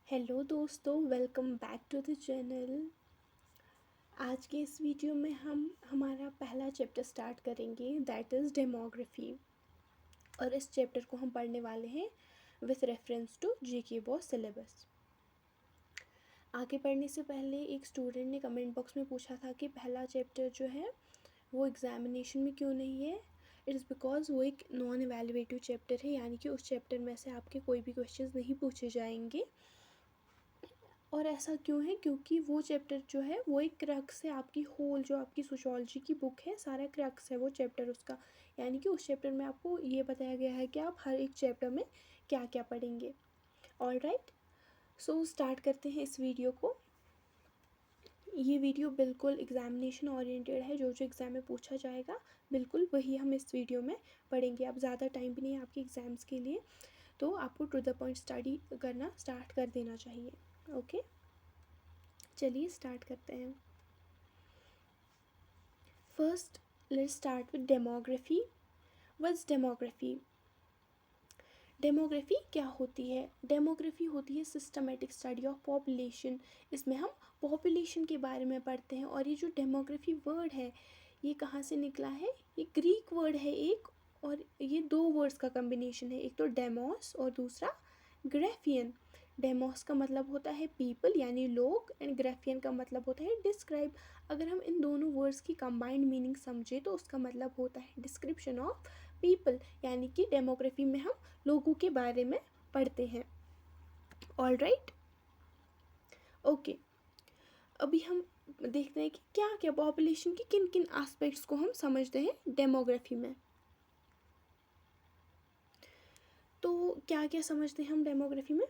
Hello दोस्तों, welcome back to the channel. आज के इस वीडियो में हम हमारा पहला चैप्टर स्टार्ट करेंगे, दैट इज़ डेमोग्राफी। और इस चैप्टर को हम पढ़ने वाले हैं with reference to GK boss syllabus. आगे पढ़ने से पहले एक स्टूडेंट ने कमेंट बॉक्स में पूछा था कि पहला चैप्टर जो है वो एग्ज़ामिनेशन में क्यों नहीं है। इट इज़ बिकॉज वो एक नॉन एवेलुएटिव चैप्टर है, यानी कि उस चैप्टर में से आपके कोई भी क्वेश्चंस नहीं पूछे जाएंगे। और ऐसा क्यों है? क्योंकि वो चैप्टर जो है वो एक क्रक्स है, आपकी होल जो आपकी सोशियोलॉजी की बुक है सारा क्रक्स है वो चैप्टर उसका। यानी कि उस चैप्टर में आपको ये बताया गया है कि आप हर एक चैप्टर में क्या क्या पढ़ेंगे। ऑल राइट, सो स्टार्ट करते हैं इस वीडियो को। ये वीडियो बिल्कुल एग्जामिनेशन ओरिएंटेड है, जो एग्ज़ाम में पूछा जाएगा बिल्कुल वही हम इस वीडियो में पढ़ेंगे। अब ज़्यादा टाइम भी नहीं है आपके एग्ज़ाम्स के लिए, तो आपको टू द पॉइंट स्टडी करना स्टार्ट कर देना चाहिए। ओके, चलिए स्टार्ट करते हैं। First let's start with demography. What's demography? Demography क्या होती है? डेमोग्राफी होती है सिस्टमेटिक स्टडी ऑफ पॉपुलेशन। इसमें हम पॉपुलेशन के बारे में पढ़ते हैं। और ये जो डेमोग्राफी वर्ड है ये कहाँ से निकला है? ये ग्रीक वर्ड है एक, और ये दो वर्ड्स का कम्बिनेशन है, एक तो डेमोस और दूसरा ग्राफियन। डेमोस का मतलब होता है पीपल यानी लोग, एंड ग्राफियन का मतलब होता है डिस्क्राइब। अगर हम इन दोनों वर्ड्स की कंबाइंड मीनिंग समझे तो उसका मतलब होता है डिस्क्रिप्शन ऑफ पीपल, यानी कि डेमोग्राफी में हम लोगों के बारे में पढ़ते हैं। All right, okay. अभी हम देखते हैं कि क्या क्या पॉपुलेशन के किन किन एस्पेक्ट्स को हम समझते हैं डेमोग्राफी में। तो क्या क्या समझते हैं हम डेमोग्राफी में?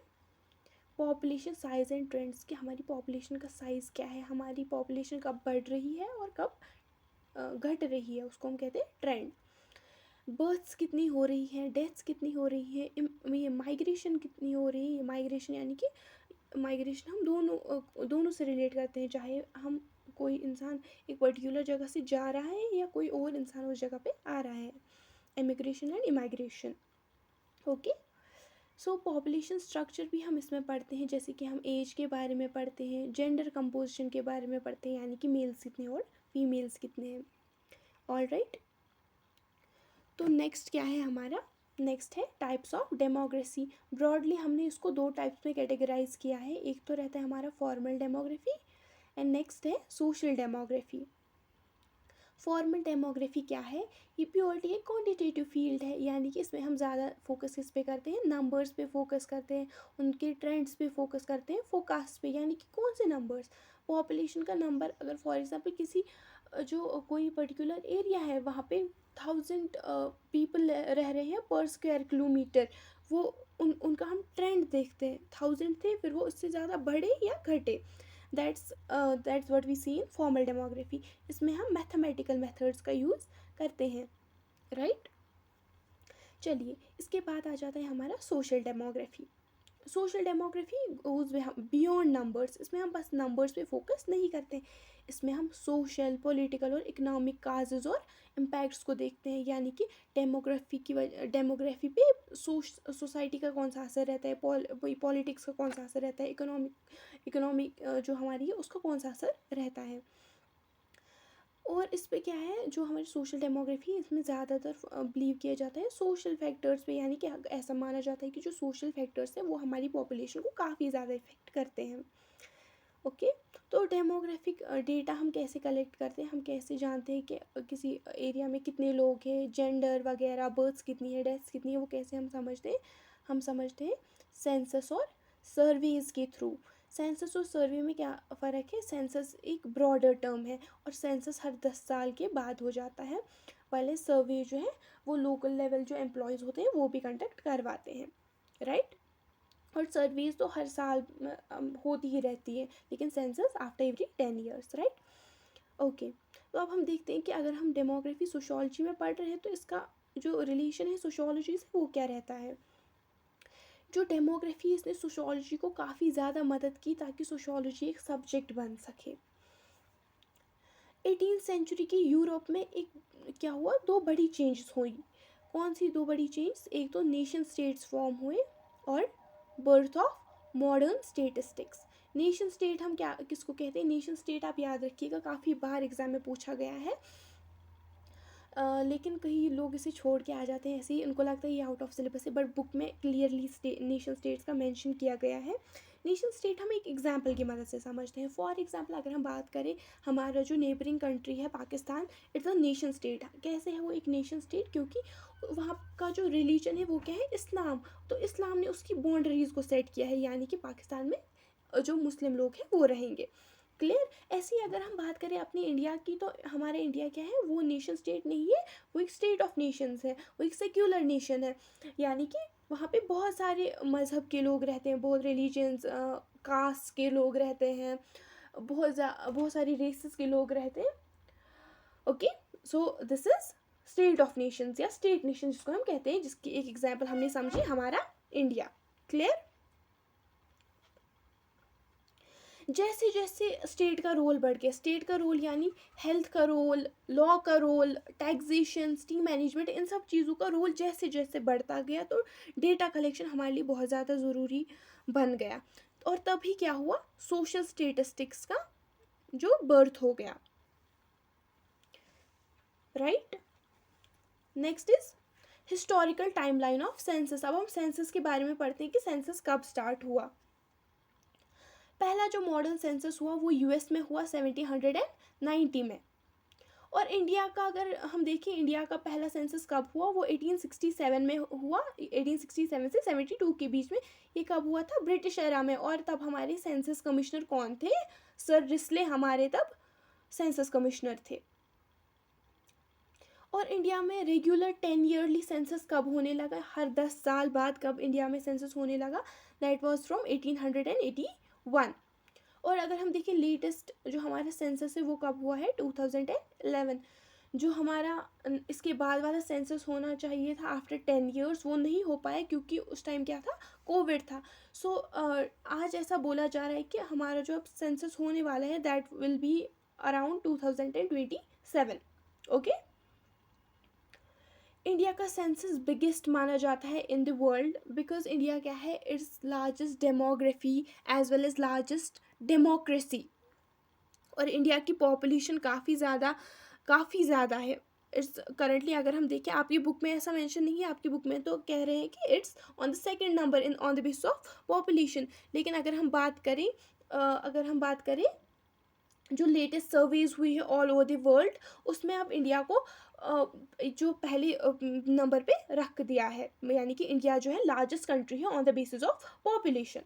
पॉपुलेशन साइज़ एंड ट्रेंड्स, कि हमारी पॉपुलेशन का साइज़ क्या है, हमारी पॉपुलेशन कब बढ़ रही है और कब घट रही है, उसको हम कहते हैं ट्रेंड। बर्थ्स कितनी हो रही हैं, डेथ्स कितनी हो रही है, ये माइग्रेशन कितनी हो रही है। माइग्रेशन यानी कि माइग्रेशन हम दोनों से रिलेट करते हैं, चाहे हम कोई इंसान एक पर्टिकुलर जगह से जा रहा है या कोई और इंसान उस जगह पे आ रहा है। Immigration and immigration. Okay, so population structure भी हम इसमें पढ़ते हैं, जैसे कि हम एज के बारे में पढ़ते हैं, जेंडर कंपोजिशन के बारे में पढ़ते हैं, यानी कि मेल्स कितने और फीमेल्स कितने हैं। ऑल राइट, तो नेक्स्ट क्या है हमारा? नेक्स्ट है टाइप्स ऑफ डेमोग्राफी। ब्रॉडली हमने इसको दो टाइप्स में कैटेगराइज किया है, एक तो रहता है हमारा फॉर्मल डेमोग्राफी एंड नेक्स्ट है सोशल डेमोग्राफी। फॉर्मल डेमोग्राफी क्या है? ये प्योरली एक क्वांटिटेटिव फील्ड है, यानी कि इसमें हम ज़्यादा फोकस किस पे करते हैं? नंबर्स पे फोकस करते हैं, उनके ट्रेंड्स पे फोकस करते हैं, फोकास्ट पे, यानी कि कौन से नंबर्स, पॉपुलेशन का नंबर। अगर फॉर एग्जांपल किसी जो कोई पर्टिकुलर एरिया है वहाँ पे 1000 पीपल रह रहे हैं पर स्क्वायर किलोमीटर, वो उनका हम ट्रेंड देखते हैं, 1000 थे फिर वो उससे ज़्यादा बढ़े या घटे। That's what we see in formal demography. इसमें हम मैथमेटिकल मेथड्स का यूज़ करते हैं, राइट। चलिए, इसके बाद आ जाता है हमारा social demography. Social demography goes beyond numbers. इसमें हम बस नंबर्स पे फोकस नहीं करते, इसमें हम सोशल, पॉलिटिकल और इकोनॉमिक काजेज़ और इम्पैक्ट्स को देखते हैं, यानी कि डेमोग्राफी पे सोसाइटी का कौन सा असर रहता है, पॉलिटिक्स का कौन सा असर रहता है, इकोनॉमिक जो हमारी है उसका कौन सा असर रहता है। और इस पे क्या है, जो हमारी सोशल डेमोग्राफी है इसमें ज़्यादातर बिलीव किया जाता है सोशल फैक्टर्स पे, यानी कि ऐसा माना जाता है कि जो सोशल फैक्टर्स हैं वो हमारी पॉपुलेशन को काफ़ी ज़्यादा इफ़ेक्ट करते हैं। ओके, तो डेमोग्राफिक डेटा हम कैसे कलेक्ट करते हैं, हम कैसे जानते हैं कि किसी एरिया में कितने लोग हैं, जेंडर वगैरह, बर्थ्स कितनी है, डेथ्स कितनी है, वो कैसे हम समझते हैं? हम समझते हैं सेंसस और सर्वेज़ के थ्रू। सेंसस और सर्वे में क्या फ़र्क है? सेंसस एक ब्रॉडर टर्म है और सेंसस हर 10 साल के बाद हो जाता है, वाले सर्वे जो है वो लोकल लेवल जो एम्प्लॉयज़ होते हैं वो भी कंडक्ट करवाते हैं, राइट। और सर्विस तो हर साल होती ही रहती है, लेकिन census after every 10 years, right. Okay, तो अब हम देखते हैं कि अगर हम डेमोग्राफी सोशोलॉजी में पढ़ रहे हैं तो इसका जो रिलेशन है सोशोलॉजी से वो क्या रहता है। जो डेमोग्राफी इसने सोशोलॉजी को काफ़ी ज़्यादा मदद की ताकि सोशोलॉजी एक सब्जेक्ट बन सके। 18th सेंचुरी के यूरोप में एक क्या हुआ, दो बड़ी चेंजेस हुई। कौन सी दो बड़ी चेंज? एक तो नेशन स्टेट्स फॉर्म हुए और birth of modern statistics. Nation state हम क्या किसको कहते हैं? नेशन स्टेट आप याद रखिएगा, काफ़ी बार एग्जाम में पूछा गया है, लेकिन कई लोग इसे छोड़ के आ जाते हैं ऐसे ही, उनको लगता है ये आउट ऑफ सिलेबस है, बट बुक में क्लियरली नेशन स्टेट्स का मेंशन किया गया है। नेशन स्टेट हम एक एग्जाम्पल की मदद से समझते हैं। फॉर एग्जाम्पल अगर हम बात करें, हमारा जो नेबरिंग कंट्री है Pakistan, it's a nation state. कैसे है वो एक नेशन स्टेट? क्योंकि वहाँ का जो रिलीजन है वो क्या है? इस्लाम। तो इस्लाम ने उसकी बाउंड्रीज़ को सेट किया है, यानी कि पाकिस्तान में जो मुस्लिम लोग हैं वो रहेंगे। क्लियर? ऐसे ही अगर हम बात करें अपनी इंडिया की, तो हमारा इंडिया क्या है? वो नेशन स्टेट नहीं है, वो एक स्टेट ऑफ नेशंस है, वो एक सेक्युलर नेशन है, यानी कि वहाँ पे बहुत सारे मज़हब के लोग रहते हैं, बहुत रिलीजन्स कास्ट के लोग रहते हैं, बहुत सारी रेसेस के लोग रहते हैं। Okay, so this is state of Nations या स्टेट नेशन जिसको हम कहते हैं, जिसकी एक एग्जाम्पल हमने समझी हमारा इंडिया। क्लियर? जैसे जैसे स्टेट का रोल बढ़ गया, स्टेट का रोल यानी हेल्थ का रोल, लॉ का रोल, टैक्सेशन, सिटी मैनेजमेंट, इन सब चीज़ों का रोल जैसे जैसे बढ़ता गया, तो डेटा कलेक्शन हमारे लिए बहुत ज़्यादा ज़रूरी बन गया। और तभी क्या हुआ? सोशल स्टेटिस्टिक्स का जो बर्थ हो गया। Right? Next is historical timeline of census. अब हम सेंसस के बारे में पढ़ते हैं कि सेंसस कब स्टार्ट हुआ। पहला जो मॉडर्न सेंसस हुआ वो यूएस में हुआ 1790 में। और इंडिया का अगर हम देखें, इंडिया का पहला सेंसस कब हुआ? वो 1867 में हुआ, 1867 से 72 के बीच में। ये कब हुआ था? ब्रिटिश एरा में। और तब हमारे सेंसस कमिश्नर कौन थे? सर रिस्ले हमारे तब सेंसस कमिश्नर थे। और इंडिया में रेगुलर 10 ईयरली सेंसस कब होने लगा? हर 10 साल बाद कब इंडिया में सेंसस होने लगा? That was from 1881। और अगर हम देखें लेटेस्ट जो हमारा सेंसस है वो कब हुआ है? 2011। जो हमारा इसके बाद वाला सेंसस होना चाहिए था आफ्टर 10 ईयर्स, वो नहीं हो पाया क्योंकि उस टाइम क्या था? कोविड था। सो आज ऐसा बोला जा रहा है कि हमारा जो अब सेंसस होने वाला है that will be around 2027। Okay, India का सेंसस बिगेस्ट माना जाता है in the world because India क्या है? It's largest demography as well as largest democracy. और इंडिया की पॉपुलेशन काफ़ी ज़्यादा है। इट्स करंटली अगर हम देखें, आपकी बुक में ऐसा मेंशन नहीं है, आपकी बुक में तो कह रहे हैं कि it's on the second number in on the basis of population. लेकिन अगर हम बात करें जो लेटेस्ट सर्वेज हुई है ऑल ओवर द वर्ल्ड, उसमें अब इंडिया को जो पहले नंबर पे रख दिया है, यानी कि इंडिया जो है लार्जेस्ट कंट्री है on the basis of population.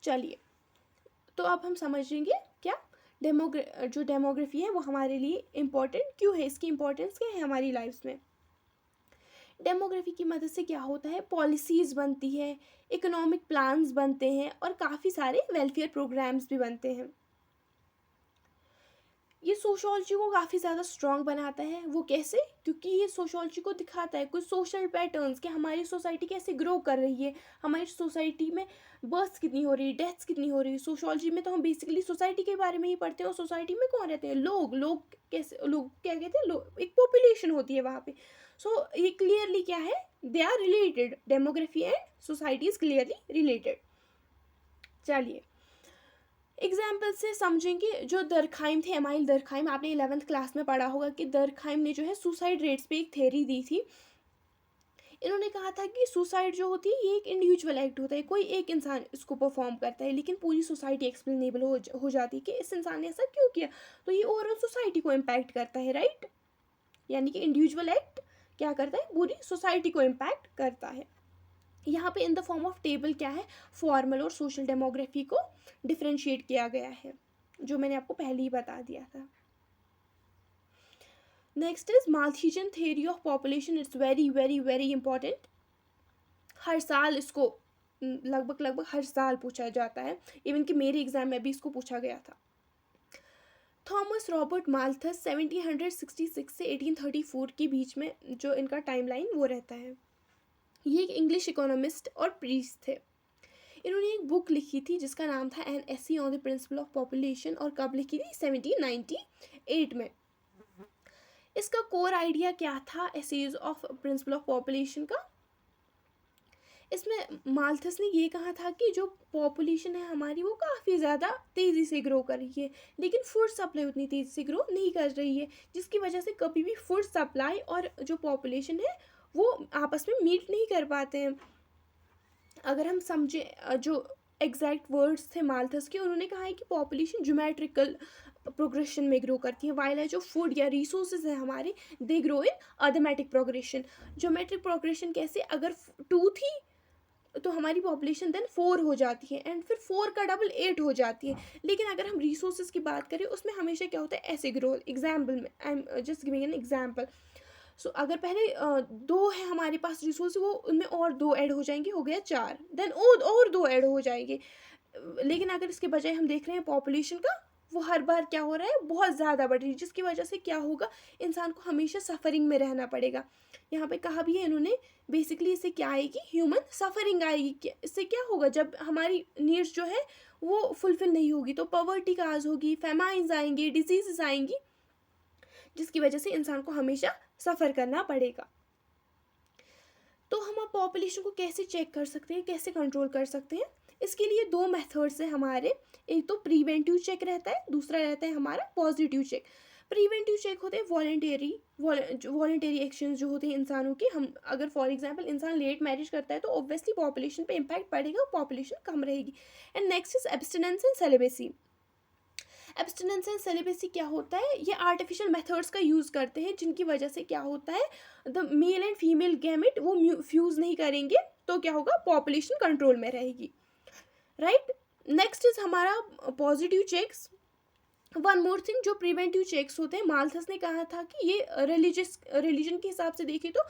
चलिए, तो अब हम समझेंगे क्या जो डेमोग्राफी है वो हमारे लिए इम्पोर्टेंट क्यों है, इसकी इम्पोर्टेंस क्या है हमारी लाइफ में। डेमोग्राफी की मदद से क्या होता है? पॉलिसीज़ बनती है, इकोनॉमिक प्लान्स बनते हैं और काफ़ी सारे वेलफेयर प्रोग्राम्स भी बनते हैं। ये सोशोलॉजी को काफ़ी ज़्यादा स्ट्रॉन्ग बनाता है। वो कैसे? क्योंकि ये सोशोलॉजी को दिखाता है कुछ सोशल पैटर्न्स कि हमारी सोसाइटी कैसे ग्रो कर रही है, हमारी सोसाइटी में बर्थ्स कितनी हो रही है, डेथ्स कितनी हो रही है। सोशोलॉजी में तो हम बेसिकली सोसाइटी के बारे में ही पढ़ते हैं, और सोसाइटी में कौन रहते हैं? लोग कैसे, लोग क्या कहते हैं? लोग, एक पॉपुलेशन होती है वहाँ पे। सो ये क्लियरली क्या है? They are related, demography and society is clearly related. चलिए एग्जाम्पल से समझेंगे। जो दरखाइम थे, एमाइल दरखाइम, आपने 11th क्लास में पढ़ा होगा कि दरखाइम ने जो है सुसाइड रेट्स पे एक थ्योरी दी थी। इन्होंने कहा था कि सुसाइड जो होती है ये एक इंडिविजुअल एक्ट होता है, कोई एक इंसान इसको परफॉर्म करता है, लेकिन पूरी सोसाइटी एक्सप्लेनेबल हो जाती है कि इस इंसान ने ऐसा क्यों किया। तो ये ओवरऑल सोसाइटी को इम्पैक्ट करता है, राइट? यानी कि इंडिविजुअल एक्ट क्या करता है? पूरी सोसाइटी को इम्पैक्ट करता है। यहाँ पे in the form of table क्या है? फॉर्मल और सोशल डेमोग्राफी को डिफ्रेंशिएट किया गया है, जो मैंने आपको पहले ही बता दिया था। Next is Malthusian theory of population. It's very very very important. हर साल इसको लगभग हर साल पूछा जाता है, इवन कि मेरे एग्जाम में भी इसको पूछा गया था। थॉमस रॉबर्ट माल्थस 1766 से 1834 के बीच में जो इनका टाइमलाइन वो रहता है। ये एक इंग्लिश इकोनॉमिस्ट और प्रीस्ट थे। इन्होंने एक बुक लिखी थी जिसका नाम था N AC on the principal of population, और कब लिखी थी? 1798 में। इसका कोर आइडिया क्या था essays of principle of population का? इसमें माल्थस ने ये कहा था कि जो पॉपुलेशन है हमारी वो काफ़ी ज़्यादा तेज़ी से ग्रो कर रही है, लेकिन फूड सप्लाई उतनी तेज़ी से ग्रो नहीं कर रही है, जिसकी वजह से कभी भी फूड सप्लाई और जो पॉपुलेशन है वो आपस में मीट नहीं कर पाते हैं। अगर हम समझें जो एग्जैक्ट वर्ड्स थे माल्थस के, उन्होंने कहा है कि पॉपुलेशन ज्योमेट्रिकल प्रोग्रेशन में ग्रो करती है, वाइल जो फूड या रिसोर्सेज है हमारे they grow in arithmetic progression. Geometric progression कैसे, अगर 2 थी तो हमारी पॉपुलेशन देन 4 हो जाती है, एंड फिर 4 का डबल 8 हो जाती है। लेकिन अगर हम रिसोर्सेज की बात करें उसमें हमेशा क्या होता है, ऐसे ग्रो। एग्जाम्पल में I am just giving an example. So अगर पहले 2 है हमारे पास रिसोर्स, वो उनमें और 2 ऐड हो जाएंगे, हो गया 4, देन और 2 ऐड हो जाएंगे। लेकिन अगर इसके बजाय हम देख रहे हैं पॉपुलेशन का, वो हर बार क्या हो रहा है, बहुत ज़्यादा बढ़ रही है, जिसकी वजह से क्या होगा, इंसान को हमेशा सफ़रिंग में रहना पड़ेगा। यहाँ पे कहा भी है इन्होंने, बेसिकली इससे क्या आएगी, ह्यूमन सफ़रिंग आएगी। इससे क्या होगा, जब हमारी नीड्स जो है वो फुलफिल नहीं होगी तो पॉवर्टी काज होगी, फेमाइन्स आएंगी, डिजीज़ आएंगी, जिसकी वजह से इंसान को हमेशा सफ़र करना पड़ेगा। तो हम पॉपुलेशन को कैसे चेक कर सकते हैं, कैसे कंट्रोल कर सकते हैं? इसके लिए 2 मेथड्स हैं हमारे। एक तो प्रिवेंटिव चेक रहता है, दूसरा रहता है हमारा पॉजिटिव चेक। प्रिवेंटिव चेक होते हैं वॉलंटरी एक्शंस जो होते हैं इंसानों के। हम अगर फॉर एग्जांपल इंसान लेट मैरिज करता है तो ऑब्वियसली पॉपुलेशन पे इम्पैक्ट पड़ेगा, पॉपुलेशन कम रहेगी। And next is abstinence and celibacy. Abstinence and celibacy क्या होता है, ये आर्टिफिशियल मेथड्स का यूज़ करते हैं, जिनकी वजह से क्या होता है, the male and female gamete वो फ्यूज़ नहीं करेंगे, तो क्या होगा, पॉपुलेशन कंट्रोल में रहेगी, राइट। नेक्स्ट इज हमारा positive checks. One more thing, जो प्रिवेंटिव चेक्स होते हैं, माल्थस ने कहा था कि ये रिलीजन के हिसाब से देखें तो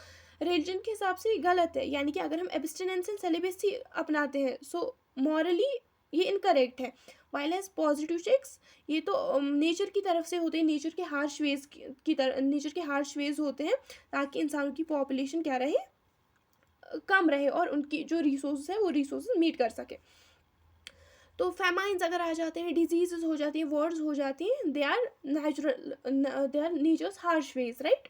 रिलीजन के हिसाब से गलत है, यानी कि अगर हम एब्सटिनेंस एंड सेलिबेसी अपनाते हैं सो मॉरली ये इनकरेक्ट है। वाइल एज पॉजिटिव चेक्स, ये तो नेचर की तरफ से होते हैं, नेचर के हार्श वेज की तरह, नेचर के हार्श वेज होते हैं, ताकि इंसानों की पॉपुलेशन क्या रहे, कम रहे, और उनकी जो रिसोर्स है वो रिसोर्स मीट कर सके। तो फेमाइन्स अगर आ जाते हैं, डिजीजेस हो जाती हैं, वर्ड्स हो जाती हैं, they are nature's harsh ways, right.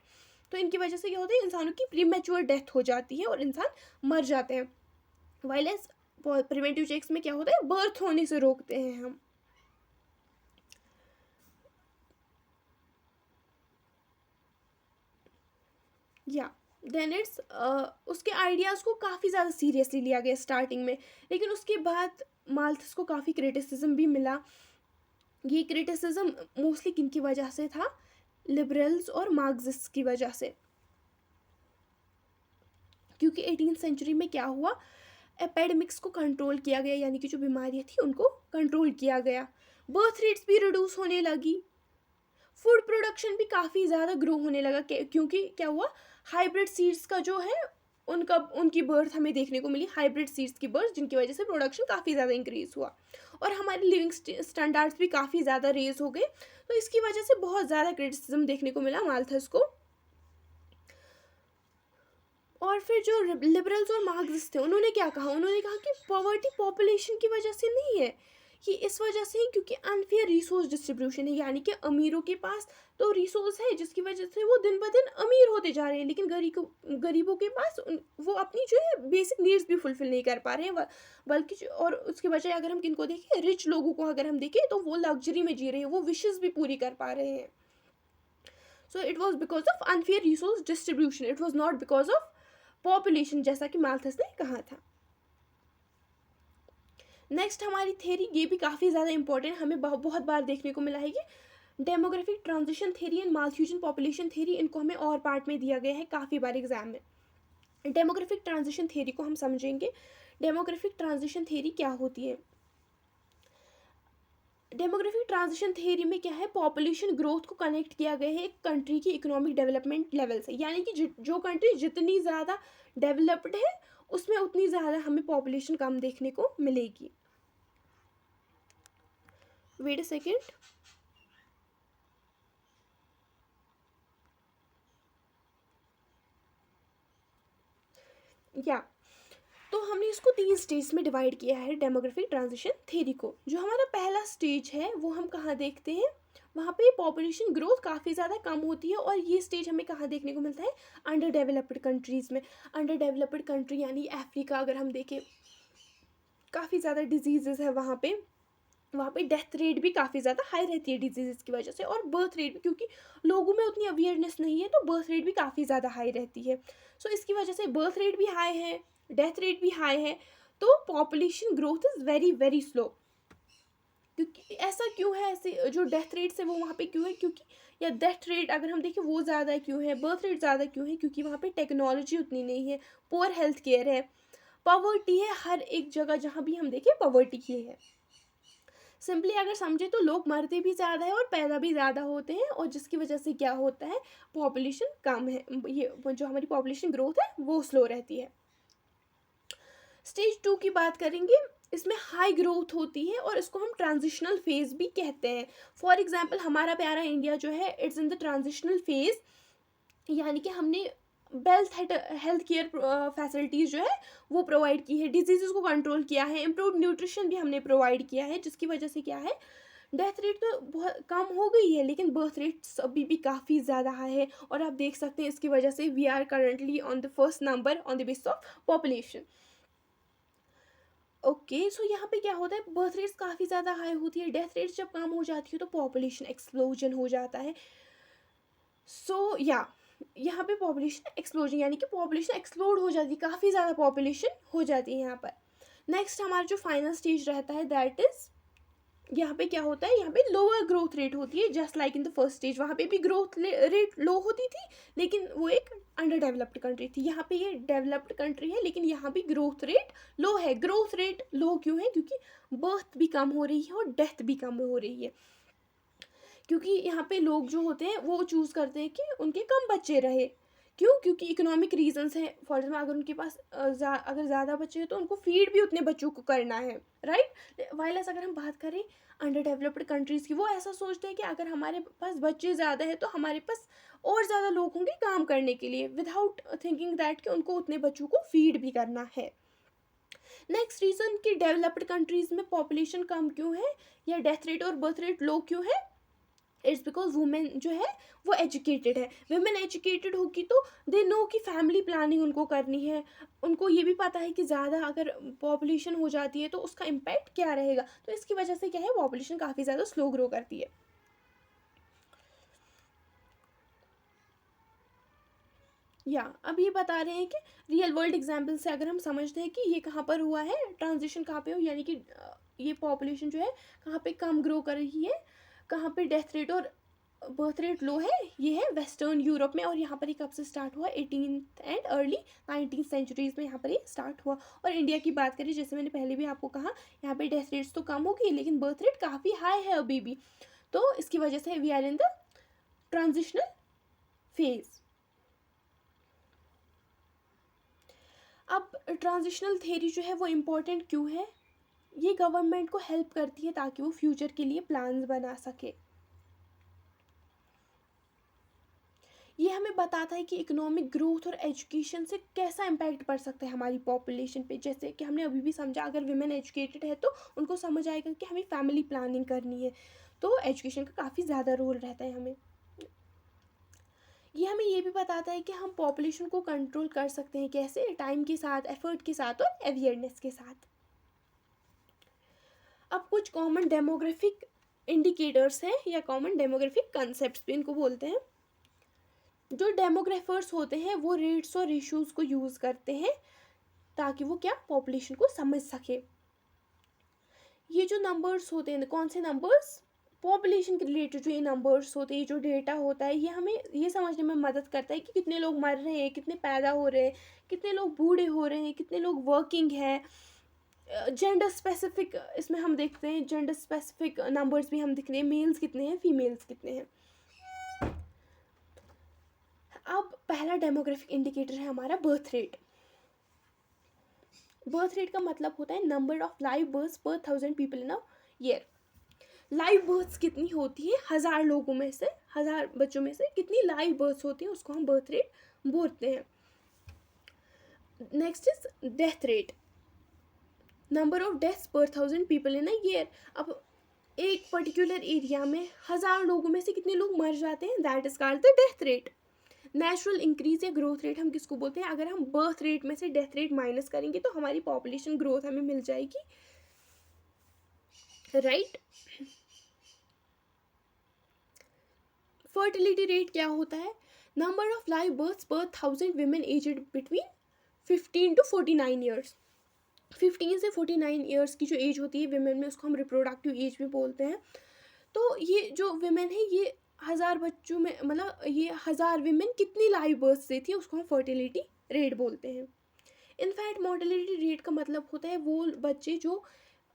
तो इनकी वजह से क्या होता है, इंसानों की प्रीमेच्योर डेथ हो जाती है और इंसान मर जाते हैं। वाइल एज प्रिवेंटिव चेक्स में क्या होता है, बर्थ होने से रोकते हैं हम। या देन इट्स उसके आइडियाज़ को काफ़ी ज़्यादा सीरियसली लिया गया स्टार्टिंग में, लेकिन उसके बाद माल्थस को काफ़ी क्रिटिसिज्म भी मिला। ये क्रिटिसिज्म मोस्टली किन की वजह से था, लिबरल्स और मार्क्सिस्ट की वजह से। क्योंकि 18th सेंचुरी में क्या हुआ, एपेडेमिक्स को कंट्रोल किया गया, यानी कि जो बीमारियाँ थी उनको कंट्रोल किया गया, बर्थ रेट्स भी रिड्यूस होने लगी, फूड प्रोडक्शन भी काफ़ी ज़्यादा ग्रो होने लगा, क्योंकि क्या हुआ, हाइब्रिड सीड्स का जो है उनकी बर्थ हमें देखने को मिली, हाइब्रिड सीड्स की बर्थ, जिनकी वजह से प्रोडक्शन काफ़ी ज़्यादा इंक्रीज़ हुआ और हमारे लिविंग स्टैंडर्ड्स भी काफ़ी ज़्यादा रेज हो गए। तो इसकी वजह से बहुत ज़्यादा क्रिटिसिज्म देखने को मिला माल्थस को। और फिर जो लिबरल्स और मार्क्सिस्ट थे, उन्होंने क्या कहा, उन्होंने कहा कि पॉवर्टी पॉपुलेशन की वजह से नहीं है, कि इस वजह से ही क्योंकि अनफेयर रिसोर्स डिस्ट्रीब्यूशन है, यानी कि अमीरों के पास तो रिसोर्स है जिसकी वजह से वो दिन ब दिन अमीर होते जा रहे हैं, लेकिन गरीबों के पास वो अपनी जो है बेसिक नीड्स भी फुलफिल नहीं कर पा रहे हैं, बल्कि और उसके बजाय अगर हम किनको देखें, रिच लोगों को अगर हम देखें तो वो लग्जरी में जी रहे हैं, वो विशेज़ भी पूरी कर पा रहे हैं। So it was because of unfair resource distribution, it was not because of population, जैसा कि माल्थस ने कहा था। नेक्स्ट हमारी थ्योरी, ये भी काफ़ी ज़्यादा इंपॉर्टेंट, हमें बहुत बार देखने को मिला है कि demographic transition theory and Malthusian population theory, इनको हमें और पार्ट में दिया गया है काफ़ी बार एग्जाम में। डेमोग्राफिक ट्रांजिशन थ्योरी को हम समझेंगे। डेमोग्राफिक ट्रांजिशन थ्योरी क्या होती है? डेमोग्राफिक ट्रांजिशन थ्योरी में क्या है, पॉपुलेशन ग्रोथ को कनेक्ट किया गया है एक कंट्री की इकोनॉमिक डेवलपमेंट लेवल से, यानी कि जो कंट्री जितनी ज़्यादा डेवलप्ड है उसमें उतनी ज़्यादा हमें पॉपुलेशन कम देखने को मिलेगी। वेट अ सेकेंड, या तो हमने इसको 3 स्टेज में डिवाइड किया है डेमोग्राफिक ट्रांजिशन थ्योरी को। जो हमारा पहला स्टेज है वो हम कहाँ देखते हैं, वहाँ पे पॉपुलेशन ग्रोथ काफ़ी ज़्यादा कम होती है। और ये स्टेज हमें कहाँ देखने को मिलता है? अंडर डेवलप्ड कंट्रीज़ में। अंडर डेवलप्ड कंट्री यानी अफ्रीका अगर हम देखें, काफ़ी ज़्यादा डिजीज़ है वहाँ पे डेथ रेट भी काफ़ी ज़्यादा हाई रहती है डिजीज़ की वजह से, और बर्थ रेट भी, क्योंकि लोगों में उतनी अवेयरनेस नहीं है तो बर्थ रेट भी काफ़ी ज़्यादा हाई रहती है। सो इसकी वजह से बर्थ रेट भी हाई है, डेथ रेट भी हाई है, तो population growth is very very slow. क्योंकि ऐसा क्यों है? ऐसे जो डेथ रेट्स है वो वहाँ पे क्यों है? क्योंकि, या डेथ रेट अगर हम देखें वो ज़्यादा क्यों है, बर्थ रेट ज़्यादा क्यों है? क्योंकि वहाँ पे टेक्नोलॉजी उतनी नहीं है, पुअर हेल्थ केयर है, पॉवर्टी है, हर एक जगह जहाँ भी हम देखें पॉवर्टी ही है। सिंपली अगर समझे तो लोग मरते भी ज़्यादा है और पैदा भी ज़्यादा होते हैं, और जिसकी वजह से क्या होता है? पॉपुलेशन कम है, ये जो हमारी पॉपुलेशन ग्रोथ है वो स्लो रहती है। स्टेज 2 की बात करेंगे, इसमें हाई ग्रोथ होती है और इसको हम ट्रांजिशनल फेज़ भी कहते हैं। फॉर एग्जांपल हमारा प्यारा इंडिया जो है, it's in the transitional phase, यानी कि हमने बेल्थ हेल्थ केयर फैसिलिटीज़ जो है वो प्रोवाइड की है, डिजीज़ को कंट्रोल किया है, इम्प्रूव न्यूट्रिशन भी हमने प्रोवाइड किया है, जिसकी वजह से क्या है? डेथ रेट तो बहुत कम हो गई है, लेकिन बर्थ रेट्स अभी भी काफ़ी ज़्यादा हाई है। और आप देख सकते हैं इसकी वजह से we are currently on the first number on the basis of population. Okay, so यहाँ पे क्या होता है? बर्थ रेट्स काफ़ी ज़्यादा हाई होती है, डेथ रेट्स जब कम हो जाती है तो पॉपुलेशन एक्सप्लोजन हो जाता है। सो या यहाँ पे पॉपुलेशन एक्सप्लोजन यानी कि पॉपुलेशन एक्सप्लोड हो जाती है, काफ़ी ज़्यादा पॉपुलेशन हो जाती है यहाँ पर। नेक्स्ट हमारा जो फाइनल स्टेज रहता है दैट इज़, यहाँ पे क्या होता है? यहाँ पे लोअर ग्रोथ रेट होती है, just like in the first stage. वहाँ पे भी ग्रोथ रेट लो होती थी, लेकिन वो एक अंडर डेवलप्ड कंट्री थी। यहाँ पे ये डेवलप्ड कंट्री है, लेकिन यहाँ भी ग्रोथ रेट लो है। ग्रोथ रेट लो क्यों है? क्योंकि बर्थ भी कम हो रही है और डेथ भी कम हो रही है। क्योंकि यहाँ पे लोग जो होते हैं वो चूज़ करते हैं कि उनके कम बच्चे रहे। क्यों? क्योंकि इकोनॉमिक रीजंस हैं। फॉर एग्जाम्पल अगर उनके पास अगर ज़्यादा बच्चे हैं तो उनको फीड भी उतने बच्चों को करना है, राइट? वाइलस अगर हम बात करें अंडर डेवलप्ड कंट्रीज़ की, वो ऐसा सोचते हैं कि अगर हमारे पास बच्चे ज़्यादा हैं तो हमारे पास और ज़्यादा लोग होंगे काम करने के लिए, विदाउट थिंकिंग दैट कि उनको उतने बच्चों को फीड भी करना है। नेक्स्ट रीज़न कि डेवलप्ड कंट्रीज़ में पॉपुलेशन कम क्यों है या डेथ रेट और बर्थ रेट लो क्यों है? इट्स बिकॉज वुमेन जो है वो एजुकेटेड है। वुमेन एजुकेटेड होगी तो दे नो कि फैमिली प्लानिंग उनको करनी है। उनको ये भी पता है कि ज़्यादा अगर पॉपुलेशन हो जाती है तो उसका इम्पैक्ट क्या रहेगा। तो इसकी वजह से क्या है? पॉपुलेशन काफ़ी ज़्यादा स्लो ग्रो करती है। या अब ये बता रहे हैं कि रियल वर्ल्ड एग्जाम्पल से अगर हम समझते हैं कि ये कहाँ पर हुआ है, ट्रांजिशन कहाँ पे हो, यानी कि ये पॉपुलेशन जो है कहाँ पे कम ग्रो कर रही है, कहाँ पे डेथ रेट और बर्थ रेट लो है, ये है वेस्टर्न यूरोप में। और यहाँ पर ये कब से स्टार्ट हुआ? 18th and early 19th centuries में यहाँ पर ये स्टार्ट हुआ। और इंडिया की बात करें, जैसे मैंने पहले भी आपको कहा, यहाँ पे डेथ रेट्स तो कम हो गई लेकिन बर्थ रेट काफ़ी हाई है अभी भी। तो इसकी वजह से we are in the transitional phase. अब ट्रांजिशनल थेरी जो है वो इम्पोर्टेंट क्यों है? ये गवर्नमेंट को हेल्प करती है ताकि वो फ्यूचर के लिए प्लान्स बना सके। ये हमें बताता है कि इकोनॉमिक ग्रोथ और एजुकेशन से कैसा इम्पैक्ट पड़ सकता है हमारी पॉपुलेशन पे। जैसे कि हमने अभी भी समझा, अगर विमेन एजुकेटेड है तो उनको समझ आएगा कि हमें फैमिली प्लानिंग करनी है, तो एजुकेशन का काफ़ी ज़्यादा रोल रहता है हमें। ये हमें ये भी बताता है कि हम पॉपुलेशन को कंट्रोल कर सकते हैं कैसे? टाइम के साथ, एफर्ट के साथ और अवेयरनेस के साथ। अब कुछ कॉमन डेमोग्राफिक इंडिकेटर्स हैं या कॉमन डेमोग्राफिक कंसेप्ट भी इनको बोलते हैं। जो डेमोग्राफर्स होते हैं वो रेट्स और रेशियोज को यूज़ करते हैं ताकि वो क्या? पॉपुलेशन को समझ सके। ये जो नंबर्स होते हैं, कौन से नंबर्स? पॉपुलेशन के रिलेटेड जो ये नंबर्स होते हैं, जो डेटा होता है, ये हमें ये समझने में मदद करता है कि कितने लोग मर रहे हैं, कितने पैदा हो रहे हैं, कितने लोग बूढ़े हो रहे हैं, कितने लोग वर्किंग है। जेंडर स्पेसिफिक इसमें हम देखते हैं, जेंडर स्पेसिफिक नंबर्स भी हम दिखते हैं, मेल्स कितने हैं, फीमेल्स कितने हैं। अब पहला डेमोग्राफिक इंडिकेटर है हमारा बर्थ रेट। बर्थ रेट का मतलब होता है नंबर ऑफ लाइव बर्थ्स पर 1000 people in a year. Live births कितनी होती है? 1000 लोगों में से, 1000 बच्चों में से कितनी लाइव बर्थ्स होती है, उसको हम बर्थ रेट बोलते हैं। Next is death rate, number of deaths पर 1000 पीपल इन अ ईयर। अब एक पर्टिकुलर एरिया में 1000 लोगों में से कितने लोग मर जाते हैं, that is called the death rate. Natural increase या ग्रोथ रेट हम किसको बोलते हैं, अगर हम बर्थ रेट में से डेथ रेट माइनस करेंगे तो हमारी पॉपुलेशन ग्रोथ हमें मिल जाएगी, राइट। फर्टिलिटी रेट क्या होता है, नंबर ऑफ लाइव बर्थ्स पर 1000 women aged between 15 to 49 years. 15 से 49 ईयर्स की जो एज होती है विमेन में, उसको हम रिप्रोडक्टिव एज भी बोलते हैं। तो ये जो विमेन है, ये 1000 बच्चों में, मतलब ये 1000 विमेन कितनी लाइव बर्थ से थी, उसको हम फर्टिलिटी रेट बोलते हैं। इनफैक्ट मोर्टेलिटी रेट का मतलब होता है वो बच्चे जो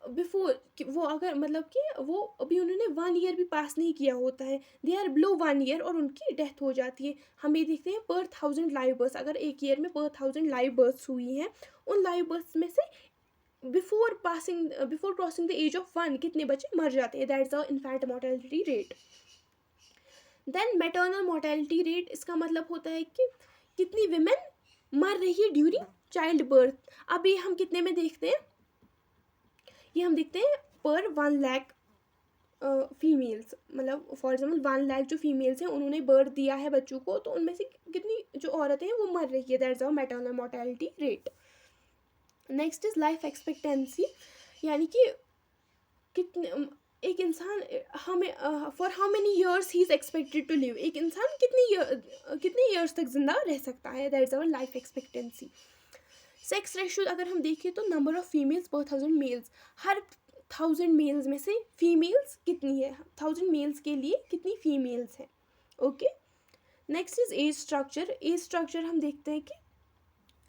बिफोर, वो अगर मतलब कि वो अभी उन्होंने 1 ईयर भी पास नहीं किया होता है, दे आर बिलो 1 ईयर और उनकी डेथ हो जाती है। हम ये देखते हैं पर 1000 लाइव बर्थ, अगर एक ईयर में पर 1000 लाइव बर्थ हुई हैं, उन लाइव बर्थ में से before crossing the age of 1 कितने बच्चे मर जाते हैं, that's the infant mortality rate. Then maternal mortality rate, इसका मतलब होता है कि कितनी विमेन मर रही है ड्यूरिंग चाइल्ड बर्थ। अब ये हम कितने में देखते हैं, ये हम देखते हैं पर 1 लाख फीमेल्स, मतलब फॉर एग्जाम्पल 1 लाख जो फीमेल्स हैं उन्होंने बर्थ दिया है बच्चों को, तो उनमें से कितनी जो औरतें हैं वो मर रही है, that's our maternal mortality rate. Next is life expectancy, यानी कि कितने एक इंसान हमें for how many years he is expected to live, एक इंसान कितने ईयर्स तक जिंदा रह सकता है, that's our life expectancy. Sex ratio अगर हम देखें तो नंबर ऑफ फीमेल्स पर 1000 मेल्स, हर 1000 मेल्स में से फीमेल्स कितनी है, 1000 मेल्स के लिए कितनी फीमेल्स हैं, okay. Next is age structure. Age structure हम देखते हैं कि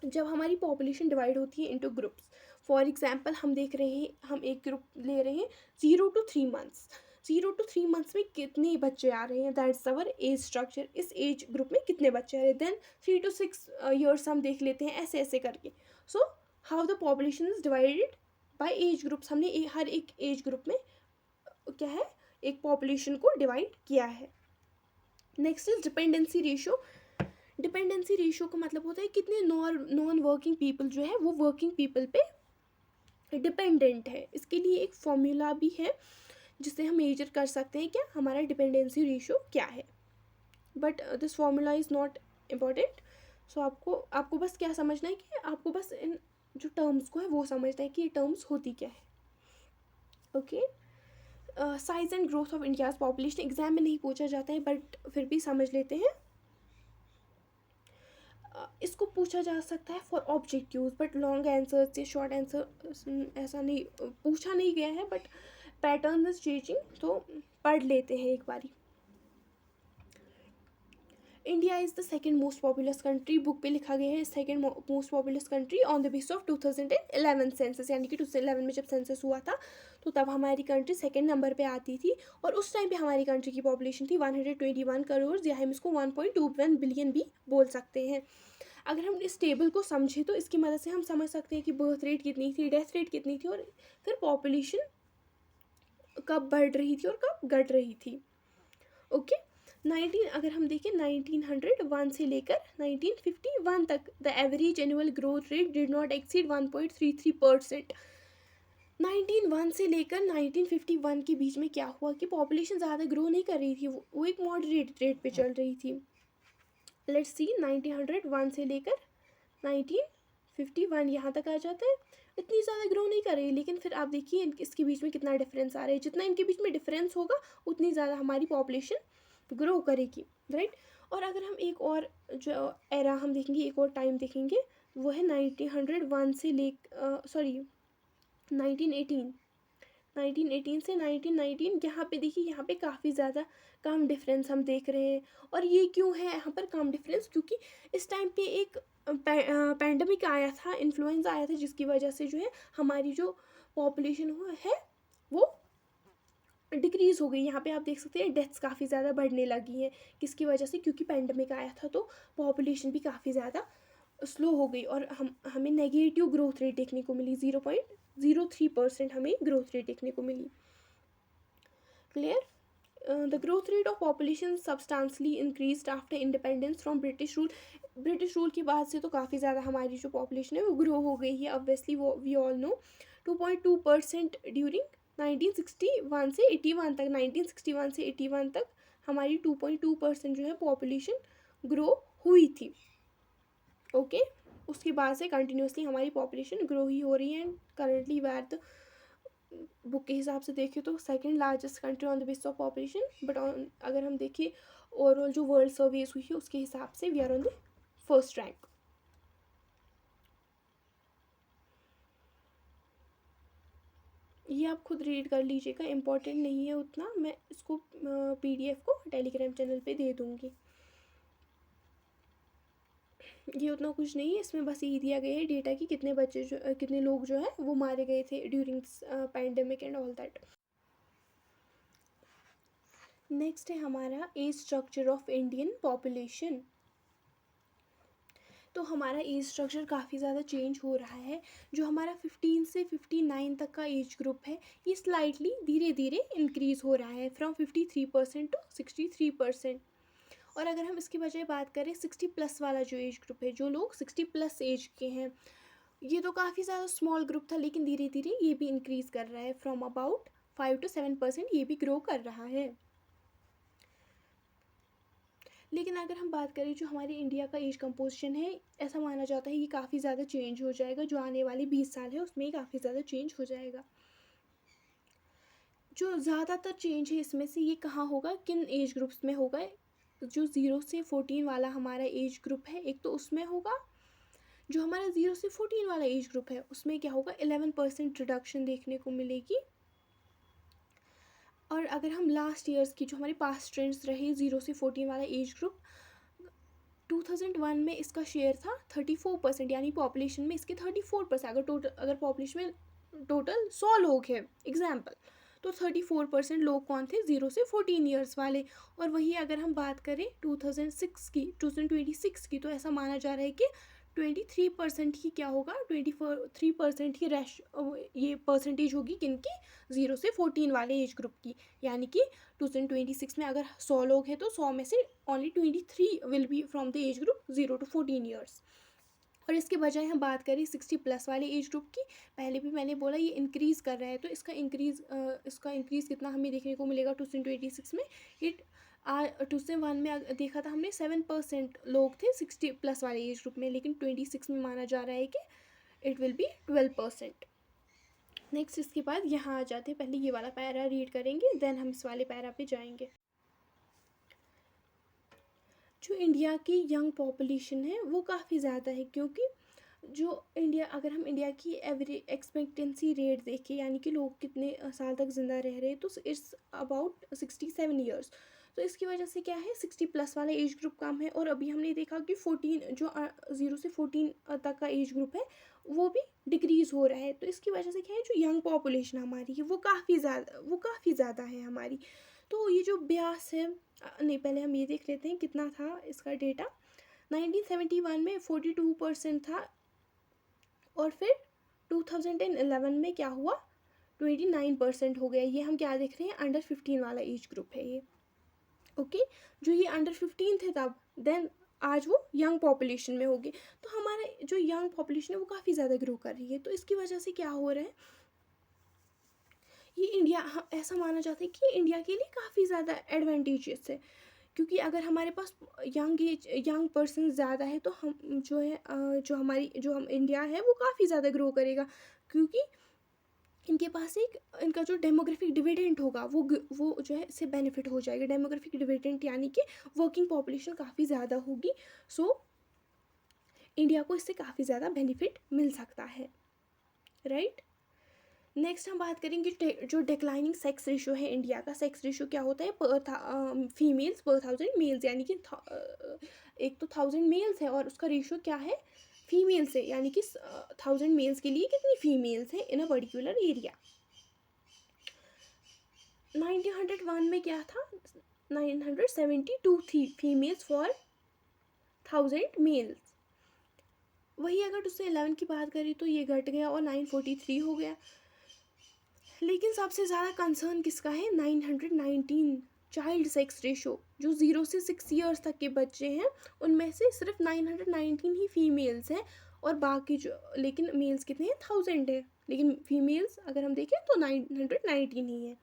जब हमारी पॉपुलेशन डिवाइड होती है इनटू ग्रुप्स, फॉर एग्जांपल हम देख रहे हैं, हम एक ग्रुप ले रहे हैं 0 to 3 मंथ्स, 0 to 3 मंथ्स में कितने बच्चे आ रहे हैं, दैट्स अवर एज स्ट्रक्चर, इस एज ग्रुप में कितने बच्चे आ रहे हैं। देन 3 to 6 ईयर्स हम देख लेते हैं, ऐसे ऐसे करके। So how the population is divided by age groups, हमने हर एक एज ग्रुप में क्या है, एक पॉपुलेशन को डिवाइड किया है। Next is dependency ratio. Dependency ratio का मतलब होता है कितने नॉन वर्किंग पीपल जो है वो वर्किंग पीपल पे डिपेंडेंट है। इसके लिए एक फॉर्मूला भी है जिससे हम मेजर कर सकते हैं क्या हमारा डिपेंडेंसी रेशियो क्या है, but this formula is not important. So आपको बस क्या समझना है कि आपको बस इन जो टर्म्स को है वो समझना है कि ये टर्म्स होती क्या है, okay. Size and growth of India's population exam में नहीं पूछा जाता है, बट फिर भी समझ लेते हैं। इसको पूछा जा सकता है for objectives, but long answer से शॉर्ट आंसर ऐसा नहीं पूछा नहीं गया है, बट पैटर्न इज चेंजिंग, तो पढ़ लेते हैं एक बारी। India is the second most populous country, book पे लिखा गया है second most populous country on the basis of 2011 census, यानी कि 2011 में जब सेंसस हुआ था तो तब हमारी कंट्री सेकेंड नंबर पे आती थी, और उस टाइम पे हमारी कंट्री की पॉपुलेशन थी 121 करोड़, या हम इसको 1.21 बिलियन भी बोल सकते हैं। अगर हम इस टेबल को समझें तो इसकी मदद से हम समझ सकते हैं कि बर्थ रेट कितनी थी, डेथ रेट कितनी थी, और फिर पॉपुलेशन कब बढ़ रही थी और कब घट रही थी, ओके। 19 अगर हम देखें 1901 से लेकर 1951 तक the average annual growth rate did not exceed 1.33%। 1901 से लेकर 1951 के बीच में क्या हुआ कि पॉपुलेशन ज़्यादा ग्रो नहीं कर रही थी, वो एक मॉडरेट रेट पे चल रही थी। लेट्स सी 1901 से लेकर 1951 यहाँ तक आ जाता है, इतनी ज़्यादा ग्रो नहीं कर रही, लेकिन फिर आप देखिए इसके बीच में कितना डिफरेंस आ रहा है, जितना इनके बीच में डिफरेंस होगा उतनी ज़्यादा हमारी पॉपुलेशन ग्रो करेगी, राइट। और अगर हम एक और जो एरा हम देखेंगे, एक और टाइम देखेंगे, वो है 1901 से 1918 से 1919, यहाँ पे देखिए यहाँ पे काफ़ी ज़्यादा कम डिफरेंस हम देख रहे हैं। और ये क्यों है यहाँ पर कम डिफरेंस, क्योंकि इस टाइम पे एक पैंडमिक आया था, इन्फ्लुएंजा आया था, जिसकी वजह से जो है हमारी जो पॉपुलेशन है वो डिक्रीज़ हो गई। यहाँ पे आप देख सकते हैं डेथ्स काफ़ी ज़्यादा बढ़ने लगी हैं, किसकी वजह से, क्योंकि पैंडमिक आया था तो पॉपुलेशन भी काफ़ी ज़्यादा स्लो हो गई, और हमें नेगेटिव ग्रोथ रेट देखने को मिली, 0.03% हमें ग्रोथ रेट देखने को मिली, clear. The growth rate of population substantially increased after independence from British rule. British rule के बाद से तो काफ़ी ज़्यादा हमारी जो पॉपुलेशन है वो ग्रो हो गई है, ऑब्वियसली वो वी ऑल नो। 2.2% ड्यूरिंग 1961 से 81 तक, 1961 से 81 तक हमारी 2.2% जो है पॉपुलेशन ग्रो हुई थी। ओके, उसके बाद से कंटिन्यूसली हमारी पॉपुलेशन ग्रो ही हो रही है and currently we are the, book के हिसाब से देखें तो second largest country on the basis of population, but अगर हम देखें ओवरऑल जो वर्ल्ड सर्वेज हुई है उसके हिसाब से we are on the first rank. ये आप खुद रीड कर लीजिएगा, इम्पॉर्टेंट नहीं है उतना, मैं इसको पीडीएफ को टेलीग्राम चैनल पे दे दूँगी। ये उतना कुछ नहीं है, इसमें बस ये दिया गया है डेटा कि कितने बच्चे जो कितने लोग जो है वो मारे गए थे during pandemic and all that. Next है हमारा age structure of Indian population. तो हमारा एज स्ट्रक्चर काफ़ी ज़्यादा चेंज हो रहा है। जो हमारा 15 से 59 तक का एज ग्रुप है ये स्लाइटली धीरे धीरे इंक्रीज़ हो रहा है फ्रॉम 53% टू 63%। और अगर हम इसकी बजाय बात करें 60 प्लस वाला जो एज ग्रुप है, जो लोग 60 प्लस एज के हैं, ये तो काफ़ी ज़्यादा स्मॉल ग्रुप था लेकिन धीरे धीरे ये भी इंक्रीज़ कर रहा है फ्रॉम अबाउट 5 to 7%, ये भी ग्रो कर रहा है। लेकिन अगर हम बात करें जो हमारे इंडिया का एज कंपोजिशन है, ऐसा माना जाता है कि काफ़ी ज़्यादा चेंज हो जाएगा, जो आने वाले 20 साल है उसमें काफ़ी ज़्यादा चेंज हो जाएगा। जो ज़्यादातर चेंज है इसमें से ये कहाँ होगा, किन एज ग्रुप्स में होगा, जो 0 से 14 वाला हमारा एज ग्रुप है एक तो उसमें होगा। जो हमारा 0 से 14 वाला एज ग्रुप है उसमें क्या होगा, 11% रिडक्शन देखने को मिलेगी। और अगर हम लास्ट ईयर्स की जो हमारे पास्ट ट्रेंड्स रहे 0 से 14 वाला एज ग्रुप, 2001 में इसका शेयर था 34%, यानी पॉपुलेशन में इसके 34%। अगर पॉपुलेशन में टोटल 100 लोग हैं एग्जाम्पल, तो 34% लोग कौन थे, 0 से 14 ईयर्स वाले। और वही अगर हम बात करें 2026 की, तो ऐसा माना जा रहा है कि 23% ही क्या होगा, 23% ही ये परसेंटेज होगी किनकी, 0 से 14 वाले एज ग्रुप की। यानी कि 2026 में अगर 100 लोग हैं तो 100 में से only 23 will be from the age group 0 to 14 years. और इसके बजाय हम बात करें 60 प्लस वाले एज ग्रुप की, पहले भी मैंने बोला ये इंक्रीज़ कर रहा है, तो इसका इंक्रीज़ कितना हमें देखने को मिलेगा 2026 में। 2001 में देखा था हमने 7% लोग थे 60 प्लस वाले एज ग्रुप में, लेकिन 26 में माना जा रहा है कि इट विल बी 12%। नेक्स्ट इसके बाद यहाँ आ जाते हैं, पहले ये वाला पैरा रीड करेंगे देन हम इस वाले पैरा पे जाएंगे। जो इंडिया की यंग पॉपुलेशन है वो काफ़ी ज़्यादा है, क्योंकि जो अगर हम इंडिया की एवरेज एक्सपेक्टेंसी रेट देखें, यानी कि लोग कितने साल तक ज़िंदा रह रहे हैं, तो इट्स अबाउट 67 ईयर्स। तो इसकी वजह से क्या है, 60 प्लस वाला एज ग्रुप कम है। और अभी हमने देखा कि 0 से 14 तक का एज ग्रुप है वो भी डिक्रीज़ हो रहा है। तो इसकी वजह से क्या है, जो यंग पॉपुलेशन हमारी है वो काफ़ी ज़्यादा है हमारी। तो ये जो ब्यास है, नहीं पहले हम ये देख लेते हैं कितना था इसका डेटा। 1971 में 42% था, और फिर 2011 में क्या हुआ, 29% हो गया। ये हम क्या देख रहे हैं, अंडर 15 वाला एज ग्रुप है ये। ओके, जो ये अंडर 15 थे तब, देन आज वो यंग पॉपुलेशन में हो गए। तो हमारा जो यंग पॉपुलेशन है वो काफ़ी ज़्यादा ग्रो कर रही है। तो इसकी वजह से क्या हो रहा है, ये इंडिया, ऐसा माना जाता है कि इंडिया के लिए काफ़ी ज़्यादा एडवांटेजियस है, क्योंकि अगर हमारे पास यंग पर्सन ज़्यादा है तो हम जो है जो हम इंडिया है वो काफ़ी ज़्यादा ग्रो करेगा, क्योंकि इनके पास इनका जो डेमोग्राफिक डिविडेंड होगा वो जो है इससे बेनिफिट हो जाएगा। डेमोग्राफिक डिविडेंड यानी कि वर्किंग पॉपुलेशन काफ़ी ज़्यादा होगी, सो इंडिया को इससे काफ़ी ज़्यादा बेनिफिट मिल सकता है, राइट। नेक्स्ट हम बात करेंगे जो डिक्लाइनिंग सेक्स रेशियो है इंडिया का। सेक्स रेशियो क्या होता है, फीमेल्स पर 1000 मेल्स, यानी कि एक तो 1000 मेल्स है और उसका रेशियो क्या है, फीमेल्स है, यानी कि 1000 मेल्स के लिए कितनी फीमेल्स हैं इन अ पर्टिकुलर एरिया। 1901 में क्या था, 972 थी फीमेल्स फॉर 1000 मेल्स। वही अगर 2011 की बात करें तो ये घट गया और 943 हो गया। लेकिन सबसे ज़्यादा कंसर्न किसका है, 919 चाइल्ड सेक्स रेशो। जो 0 से 6 ईयर्स तक के बच्चे हैं उनमें से सिर्फ 919 ही फीमेल्स हैं, और बाकी जो, लेकिन मेल्स कितने हैं, 1000 है। लेकिन फीमेल्स अगर हम देखें तो 919 ही है।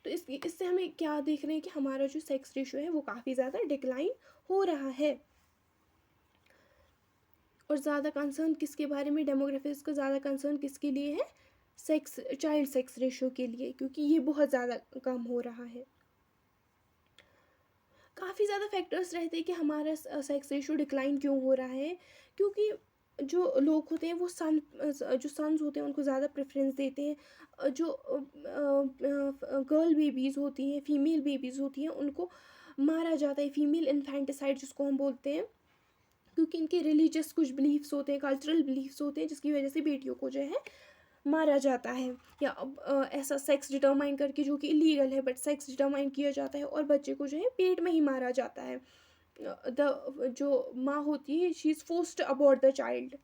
तो इससे हमें क्या देख रहे हैं कि हमारा जो सेक्स रेशियो है वो काफ़ी ज़्यादा डिक्लाइन हो रहा है। और ज़्यादा कंसर्न किसके बारे में, डेमोग्राफिक्स का ज़्यादा कंसर्न किसके लिए है, चाइल्ड सेक्स रेशियो के लिए, क्योंकि ये बहुत ज़्यादा कम हो रहा है। काफ़ी ज़्यादा फैक्टर्स रहते हैं कि हमारा सेक्स रेशियो डिक्लाइन क्यों हो रहा है, क्योंकि जो लोग होते हैं वो जो सन्स होते हैं उनको ज़्यादा प्रेफरेंस देते हैं। जो गर्ल बेबीज़ होती हैं, फीमेल बेबीज़ होती हैं, उनको मारा जाता है, फीमेल इन्फेंटिसाइड जिसको हम बोलते हैं, क्योंकि इनके रिलीजियस कुछ बिलीफ्स होते हैं, कल्चरल बिलीफ्स होते हैं, जिसकी वजह से बेटियों को जो है मारा जाता है, या ऐसा सेक्स डिटरमाइन करके जो कि इलीगल है, बट सेक्स डिटरमाइन किया जाता है और बच्चे को जो है पेट में ही मारा जाता है। जो माँ होती है, she is forced abort the child.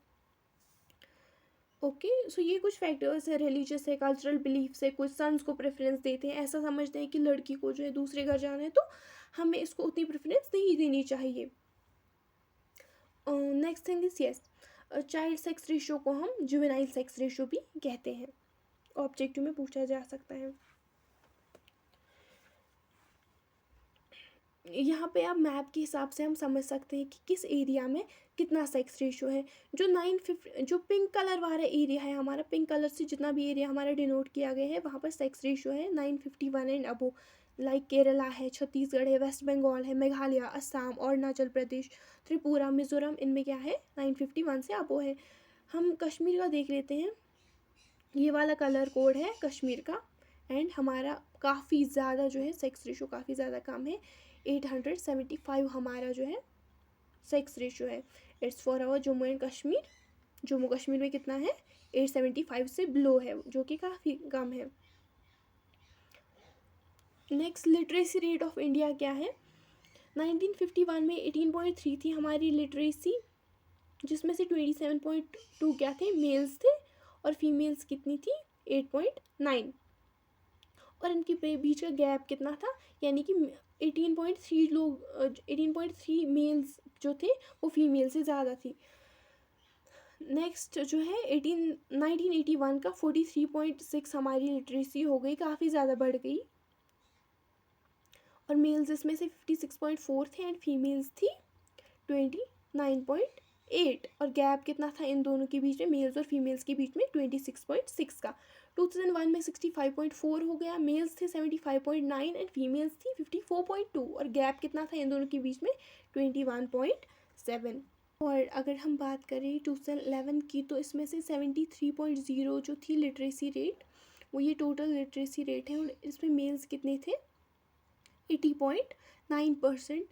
Okay, so ये कुछ फैक्टर्स है, रिलीजियस है, कल्चरल बिलीफ्स है, कुछ सन्स को प्रेफरेंस देते हैं, ऐसा समझते हैं कि लड़की को जो है दूसरे घर जाना है तो हमें इसको उतनी प्रेफरेंस नहीं देनी चाहिए। Next thing is yes, child sex ratio को हम जुवेनाइल सेक्स रेशियो भी कहते हैं, ऑब्जेक्टिव में पूछा जा सकता है। यहाँ पे आप मैप के हिसाब से हम समझ सकते हैं कि किस एरिया में कितना सेक्स रेशियो है। जो पिंक कलर वाला एरिया है हमारा, पिंक कलर से जितना भी एरिया हमारा डिनोट किया गया है वहाँ पर सेक्स रेशियो है 951 एंड अबो। लाइक केरला है, छत्तीसगढ़ है, वेस्ट बंगाल है, मेघालय, असम, अरुणाचल प्रदेश, त्रिपुरा, मिजोरम, इनमें क्या है 951 से अबो है। हम कश्मीर का देख लेते हैं, ये वाला कलर कोड है कश्मीर का, एंड हमारा काफ़ी ज़्यादा जो है सेक्स रेशो काफ़ी ज़्यादा कम है, 875 हमारा जो है सेक्स रेशो है। It's for our Jammu and Kashmir. Jammu Kashmir में कितना है, 875 से बिलो है, जो कि काफ़ी कम है। Next, literacy rate of India क्या है। 1951 में 18.3 थी हमारी लिटरेसी, जिसमें से 27.2 क्या थे, मेल्स थे, और फीमेल्स कितनी थी, 8.9। और इनके बीच का गैप कितना था, यानी कि 18.3 लोग 18.3 मेल्स जो थे वो फीमेल से ज़्यादा थी। नेक्स्ट जो है 1981 का 43.6 हमारी लिटरेसी हो गई, काफ़ी ज़्यादा बढ़ गई, और मेल्स इसमें से 56.4 थे एंड फीमेल्स थी 29.8, और गैप कितना था इन दोनों के बीच में, मेल्स और फीमेल्स के बीच में, 26.6 का। 2001 में 65.4 हो गया, मेल्स थे 75.9 एंड फीमेल्स थी 54.2, और गैप कितना था इन दोनों के बीच में, 21.7। और अगर हम बात करें 2011 की, तो इसमें से 73.0 जो थी लिटरेसी रेट, वो ये टोटल लिटरेसी रेट है, और इसमें मेल्स कितने थे, 80.9%,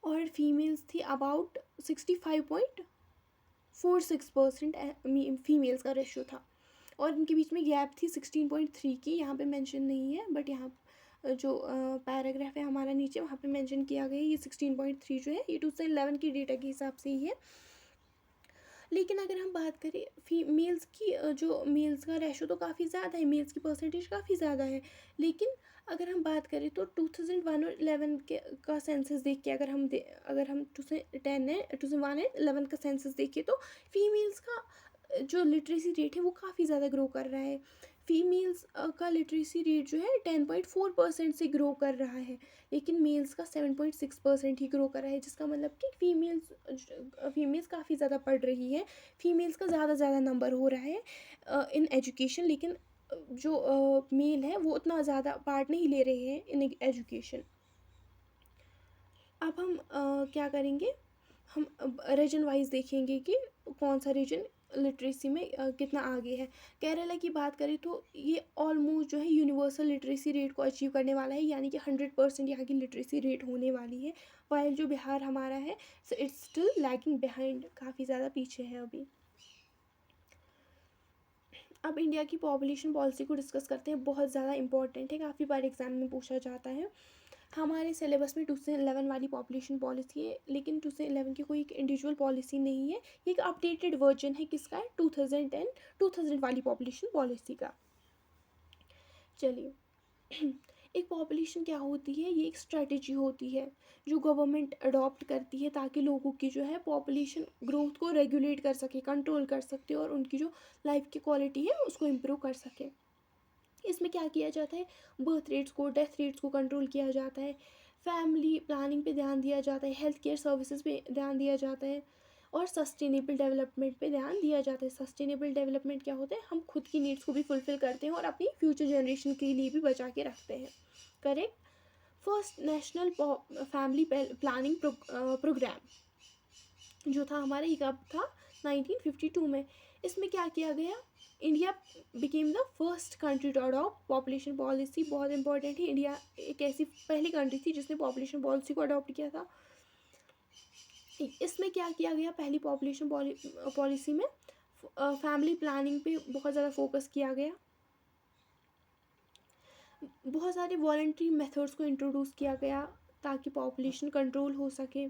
और फीमेल्स थी अबाउट 65.46%, फीमेल्स का रेशियो था, और इनके बीच में गैप थी 16.3 की, यहाँ पे मेंशन नहीं है, बट यहाँ जो पैराग्राफ है हमारा नीचे वहाँ पे मेंशन किया गया है, ये 16.3 जो है ये 2011 की डेटा के हिसाब से ही है। लेकिन अगर हम बात करें फीमेल्स की, जो मेल्स का रेशो तो काफ़ी ज़्यादा है, मेल्स की परसेंटेज काफ़ी ज़्यादा है, लेकिन अगर हम बात करें तो 2001 और 11 के का सेंसस देख के, अगर हम 2001 एंड 11 का सेंसस देखें तो फीमेल्स का जो लिटरेसी रेट है वो काफ़ी ज़्यादा ग्रो कर रहा है। फीमेल्स का लिटरेसी रेट जो है 10.4% से ग्रो कर रहा है, लेकिन मेल्स का 7.6% ही ग्रो कर रहा है, जिसका मतलब कि फीमेल्स काफ़ी ज़्यादा पढ़ रही है, फीमेल्स का ज़्यादा नंबर हो रहा है इन एजुकेशन, लेकिन जो मेल है वो उतना ज़्यादा पार्ट नहीं ले रहे हैं इन एजुकेशन। अब हम क्या करेंगे, हम रीजन वाइज देखेंगे कि कौन सा रीजन लिटरेसी में कितना आगे है। केरला की बात करें तो ये ऑलमोस्ट जो है यूनिवर्सल लिटरेसी रेट को अचीव करने वाला है, यानी कि 100% यहाँ की लिटरेसी रेट होने वाली है, वाइल जो बिहार हमारा है so it's still lagging behind, काफ़ी ज़्यादा पीछे है अभी। अब इंडिया की पॉपुलेशन पॉलिसी को डिस्कस करते हैं, बहुत ज़्यादा इंपॉर्टेंट है, काफ़ी बार एग्जाम में पूछा जाता है। हमारे सिलेबस में 2011 वाली पॉपुलेशन पॉलिसी है, लेकिन 2011 की कोई एक इंडिविजुअल पॉलिसी नहीं है, ये एक अपडेटेड वर्जन है, किसका है, 2010 वाली पॉपुलेशन पॉलिसी का। चलिए एक पॉपुलेशन क्या होती है, ये एक स्ट्रेटजी होती है जो गवर्नमेंट अडॉप्ट करती है ताकि लोगों की जो है पॉपुलेशन ग्रोथ को रेगुलेट कर सके, कंट्रोल कर सकते और उनकी जो लाइफ की क्वालिटी है उसको इम्प्रूव कर सके। इसमें क्या किया जाता है, बर्थ रेट्स को, डेथ रेट्स को कंट्रोल किया जाता है, फैमिली प्लानिंग पे ध्यान दिया जाता है, हेल्थ केयर सर्विसेज पे ध्यान दिया जाता है और सस्टेनेबल डेवलपमेंट पे ध्यान दिया जाता है। सस्टेनेबल डेवलपमेंट क्या होता है, हम खुद की नीड्स को भी फुलफिल करते हैं और अपनी फ्यूचर जनरेशन के लिए भी बचा के रखते हैं। Correct. First national family planning programme जो था हमारा, ये कब था, 1952 में। इसमें क्या किया गया, India became the first country to adopt population policy. बहुत इंपॉर्टेंट है, इंडिया एक ऐसी पहली कंट्री थी जिसने पॉपुलेशन पॉलिसी को अडॉप्ट किया था। इसमें क्या किया गया, पहली पॉपुलेशन पॉलिसी में फैमिली प्लानिंग पे बहुत ज़्यादा फोकस किया गया। बहुत सारे वॉलंटरी मेथड्स को इंट्रोड्यूस किया गया ताकि पॉपुलेशन कंट्रोल हो सके।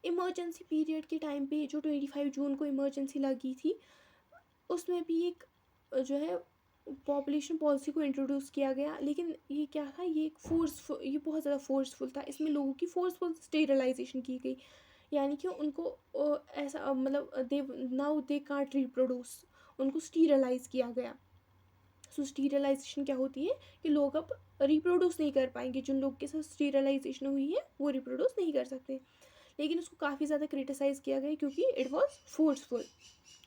इमरजेंसी पीरियड के टाइम पे जो 25 जून को इमरजेंसी लगी थी, उसमें भी एक जो है पॉपुलेशन पॉलिसी को इंट्रोड्यूस किया गया। लेकिन ये क्या था, ये एक फोर्सफुल, ये बहुत ज़्यादा फोर्सफुल था। इसमें लोगों की फोर्सफुल स्टेरिलाइजेशन की गई, यानी कि उनको ऐसा मतलब दे नाउ दे कांट रिप्रोड्यूस, उनको स्टीरलाइज किया गया। सो स्टीरलाइजेशन क्या होती है कि लोग अब रिप्रोड्यूस नहीं कर पाएंगे, जिन लोग के साथ स्टीरलाइजेशन हुई है वो रिप्रोड्यूस नहीं कर सकते। लेकिन उसको काफ़ी ज़्यादा क्रिटिसाइज़ किया गया क्योंकि इट वॉज फोर्सफुल।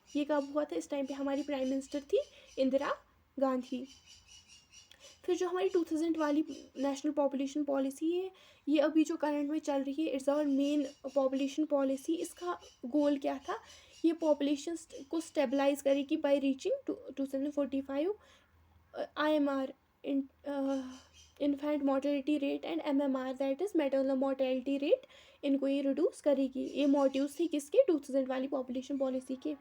ये कब हुआ था, इस टाइम पे हमारी प्राइम मिनिस्टर थी इंदिरा गांधी। फिर जो हमारी 2000 वाली नेशनल पॉपुलेशन पॉलिसी है, ये अभी जो करंट में चल रही है, it's our main population policy. इसका गोल क्या था, ये पॉपुलेशन को स्टेबलाइज करेगी by reaching 2045 IMR, infant mortality rate, and MMR that is maternal mortality rate, इनको ये रिड्यूस करेगी। ये मोटिव्स थी किसके, 2000 वाली पॉपुलेशन पॉलिसी के।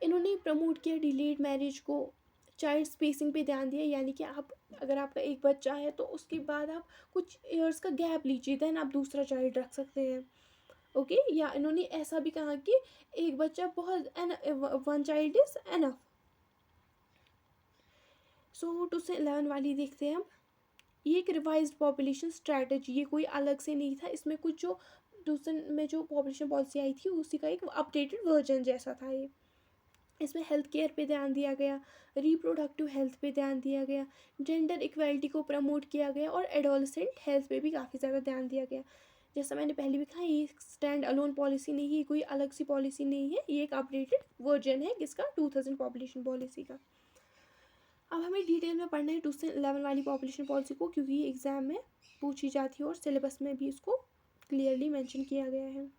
इन्होंने प्रमोट किया डिलेड मैरिज को, चाइल्ड स्पेसिंग पे ध्यान दिया, यानी कि आप अगर आपका एक बच्चा है तो उसके बाद आप कुछ ईयर्स का गैप लीजिए, देन आप दूसरा चाइल्ड रख सकते हैं। ओके। या इन्होंने ऐसा भी कहा कि एक बच्चा बहुत, वन चाइल्ड इज़ एनफ। सो 2 से 11 वाली देखते हैं हम। ये एक रिवाइज्ड पॉपुलेशन स्ट्रैटेजी, ये कोई अलग से नहीं था, इसमें कुछ जो दूसरे में जो पॉपुलेशन पॉलिसी आई थी उसी का एक अपडेटेड वर्जन जैसा था ये। इसमें हेल्थ केयर पे ध्यान दिया गया, रिप्रोडक्टिव हेल्थ पे ध्यान दिया गया, जेंडर इक्वालिटी को प्रमोट किया गया और एडोलसेंट हेल्थ पे भी काफ़ी ज़्यादा ध्यान दिया गया। जैसा मैंने पहले भी कहा, ये स्टैंड अलोन पॉलिसी नहीं है, कोई अलग सी पॉलिसी नहीं है, ये एक अपडेटेड वर्जन है किसका, 2000 पॉपुलेशन पॉलिसी का। अब हमें डिटेल में पढ़ना है 2 से 11 वाली पॉपुलेशन पॉलिसी को, क्योंकि ये एग्ज़ाम में पूछी जाती है और सिलेबस में भी इसको क्लियरली मेंशन किया गया है।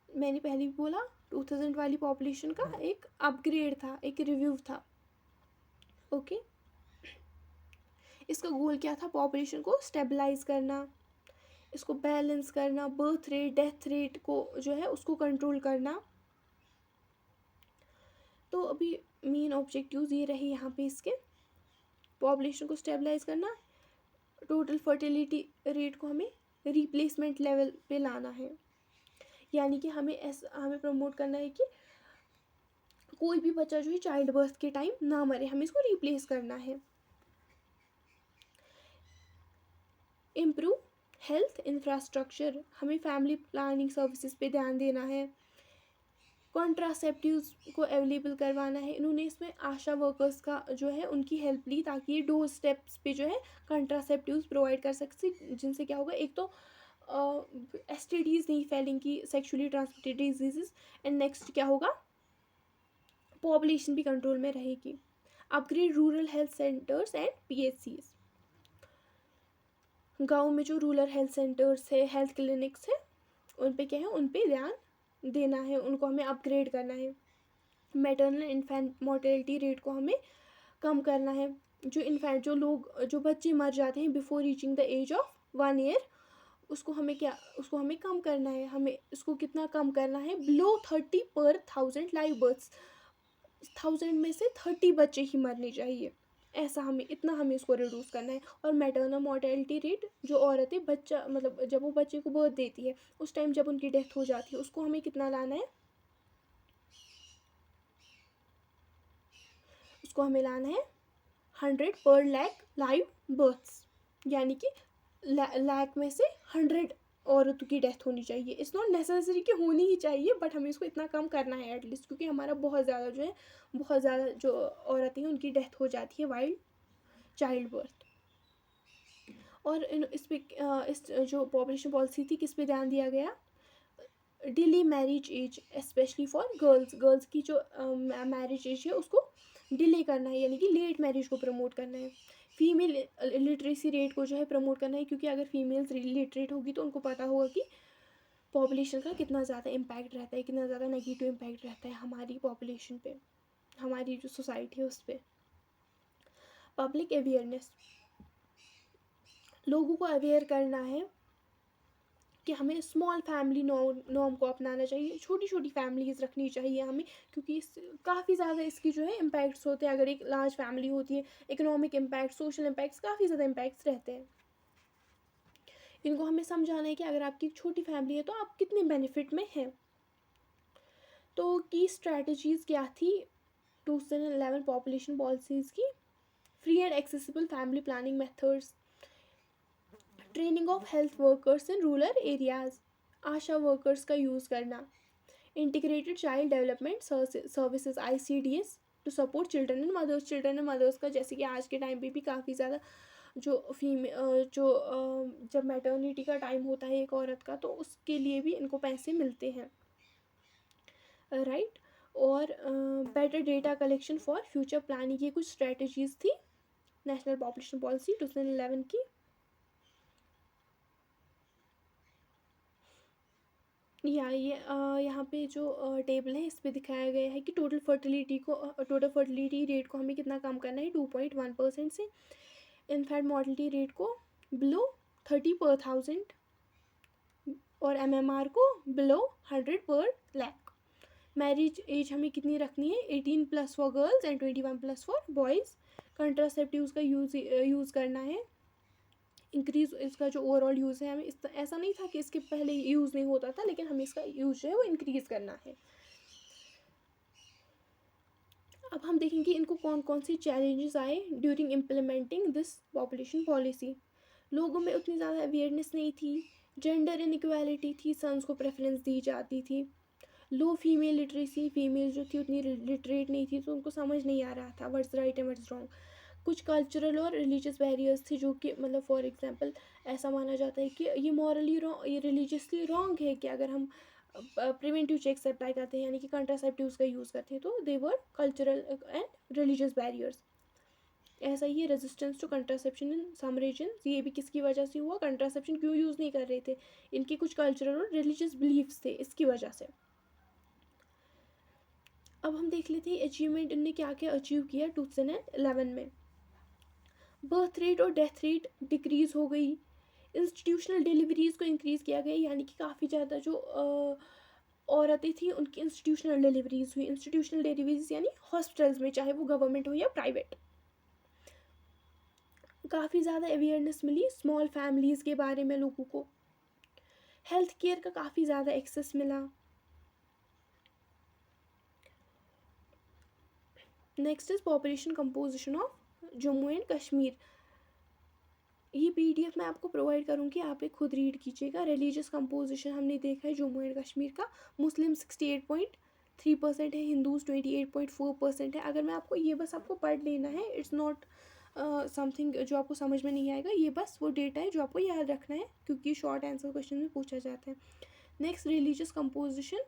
मैंने पहले भी बोला 2000 वाली पॉपुलेशन का एक अपग्रेड था, एक रिव्यू था। ओके। इसका गोल क्या था, पॉपुलेशन को स्टेबलाइज करना, इसको बैलेंस करना, बर्थ रेट डेथ रेट को जो है उसको कंट्रोल करना। तो अभी मेन ऑब्जेक्टिव्स ये रहे यहाँ पे इसके, पॉपुलेशन को स्टेबलाइज करना, टोटल फर्टिलिटी रेट को हमें रिप्लेसमेंट लेवल पे लाना है, यानी कि हमें प्रमोट करना है कि कोई भी बच्चा जो है चाइल्ड बर्थ के टाइम ना मरे, हमें इसको रिप्लेस करना है। इम्प्रूव हेल्थ इंफ्रास्ट्रक्चर, हमें फैमिली प्लानिंग सर्विसेज पे ध्यान देना है, कॉन्ट्रासेप्टिव्स को अवेलेबल करवाना है। इन्होंने इसमें आशा वर्कर्स का जो है उनकी हेल्प ली ताकि ये डोर स्टेप्स पे जो है कॉन्ट्रासेप्टिव्स प्रोवाइड कर सकते, जिनसे क्या होगा, एक तो STDs नहीं फैलेंगी, sexually transmitted diseases, and next क्या होगा, पॉपुलेशन भी कंट्रोल में रहेगी। Upgrade rural health centres and PHCs, गाँव में जो रूरल हेल्थ सेंटर्स है, हेल्थ क्लिनिक्स है, उन पे क्या है, उन पे ध्यान देना है, उनको हमें अपग्रेड करना है। मैटरनल इन्फेंट मोर्टेलिटी रेट को हमें कम करना है, जो बच्चे मर जाते हैं before reaching the age of 1 year, उसको हमें कम करना है। हमें इसको कितना कम करना है, बिलो 30 पर 1000 लाइव बर्थ्स, 1000 में से 30 बच्चे ही मरने चाहिए, ऐसा हमें इसको रिड्यूस करना है। और मैटरनल मोर्टेलिटी रेट, जो औरतें बच्चा मतलब जब वो बच्चे को बर्थ देती है उस टाइम जब उनकी डेथ हो जाती है, उसको हमें कितना लाना है, उसको हमें लाना है 100 पर लाख लाइव बर्थ्स, यानी कि लाख में से 100 औरतों की डेथ होनी चाहिए. इट्स नॉट नेसेसरी कि होनी ही चाहिए, बट हमें इसको इतना कम करना है एटलीस्ट, क्योंकि हमारा बहुत ज़्यादा जो औरतें हैं उनकी डेथ हो जाती है वाइल्ड चाइल्ड बर्थ. और इस पे इस जो पॉपुलेशन पॉलिसी थी किस पे ध्यान दिया गया? Delay marriage age, specially for girls की जो मैरिज एज है उसको डिले करना है, यानी कि लेट मैरिज को प्रमोट करना है. फीमेल लिटरेसी रेट को जो है प्रमोट करना है, क्योंकि अगर फीमेल्स लिटरेट होगी तो उनको पता होगा कि पॉपुलेशन का कितना ज़्यादा इम्पैक्ट रहता है, कितना ज़्यादा नेगेटिव इम्पैक्ट रहता है हमारी पॉपुलेशन पे, हमारी जो सोसाइटी है उस पर. पब्लिक अवेयरनेस, लोगों को अवेयर करना है कि हमें स्मॉल फैमिली नॉर्म को अपनाना चाहिए, छोटी छोटी फैमिलीज़ रखनी चाहिए हमें, क्योंकि काफ़ी ज़्यादा इसकी जो है इम्पैक्ट्स होते हैं. अगर एक लार्ज फैमिली होती है, इकोनॉमिक इम्पैक्ट, सोशल इम्पैक्ट्स, काफ़ी ज़्यादा इम्पैक्ट्स रहते हैं. इनको हमें समझाना है कि अगर आपकी एक छोटी फैमिली है तो आप कितने बेनिफिट में हैं. तो की स्ट्रैटेजीज़ क्या थी 2011 पॉपुलेशन पॉलिसीज़ की? Free and accessible family planning methods, training of health workers in rural areas, ASHA workers का यूज़ करना, integrated child development services ICDS to support children and mothers का, जैसे कि आज के टाइम पे भी काफ़ी ज़्यादा जो जब मैटर्निटी का टाइम होता है एक औरत का, तो उसके लिए भी इनको पैसे मिलते हैं, राइट. और better data collection for future planning, ये कुछ स्ट्रेटजीज़ थी नेशनल पॉपुलेशन पॉलिसी 2011 की. ये यहाँ पे जो टेबल है इस पे दिखाया गया है कि टोटल फर्टिलिटी रेट को हमें कितना कम करना है 2.1% से. इनफैक्ट मॉर्टलिटी रेट को बिलो 30 पर 1000 और MMR को बिलो 100 पर लाख. मैरिज एज हमें कितनी रखनी है? 18+ for girls and 21+ for boys. Contraceptives का यूज़ करना है, इंक्रीज इसका जो ओवरऑल यूज़ है, हमें ऐसा नहीं था कि इसके पहले यूज़ नहीं होता था, लेकिन हमें इसका यूज़ जो है वो इंक्रीज़ करना है. अब हम देखेंगे इनको कौन कौन से चैलेंजेस आए during implementing this population policy. लोगों में उतनी ज़्यादा अवेयरनेस नहीं थी, जेंडर इनइक्वालिटी थी, सन्स को प्रेफरेंस दी जाती थी, लो फीमेल लिटरेसी, फीमेल जो थी उतनी लिटरेट नहीं थी, तो उनको समझ नहीं आ रहा था what's right and what's wrong. कुछ कल्चरल और रिलीजियस बैरियर्स थे, जो कि मतलब फॉर एग्जांपल ऐसा माना जाता है कि ये मॉरली रॉन्ग, ये रिलीजियसली रॉन्ग है कि अगर हम प्रिवेंटिव चेक्स अप्लाई करते हैं, यानी कि कंट्रासेप्टिव्स का यूज़ करते हैं, तो they were cultural and religious barriers. ऐसा ही है resistance to contraception in some regions, ये भी किसकी वजह से हुआ? कंट्रासेप्शन क्यों यूज़ नहीं कर रहे थे? इनके कुछ कल्चरल और रिलीजियस बिलीफ्स थे, इसकी वजह से. अब हम देख लेते हैं अचीवमेंट इनने क्या क्या अचीव किया 2011 में. बर्थ रेट और डेथ रेट डिक्रीज़ हो गई, इंस्टीट्यूशनल डिलीवरीज़ को इंक्रीज़ किया गया, यानी कि काफ़ी ज़्यादा जो औरतें थी उनकी इंस्टीट्यूशनल डिलीवरीज़ हुई. इंस्टीट्यूशनल डिलीवरीज़ यानी हॉस्पिटल्स में, चाहे वो गवर्नमेंट हो या प्राइवेट. काफ़ी ज़्यादा अवेयरनेस मिली स्मॉल फैमिलीज़ के बारे में लोगों को. हेल्थ केयर का काफ़ी ज़्यादा एक्सेस मिला. Next is population composition of Jammu and Kashmir. ये PDF मैं आपको प्रोवाइड करूँगी, आप एक खुद रीड कीजिएगा. रिलीजियस कंपोजिशन हमने देखा है जम्मू एंड कश्मीर का. मुस्लिम 68.3% है, हिंदूज़ 28.4% है. अगर मैं आपको ये बस आपको पढ़ लेना है, इट्स नॉट समथिंग जो आपको समझ में नहीं आएगा, ये बस वो डेटा है जो आपको याद रखना है, क्योंकि शॉर्ट आंसर क्वेश्चन में पूछा जाता है. नेक्स्ट रिलीजियस कंपोजिशन,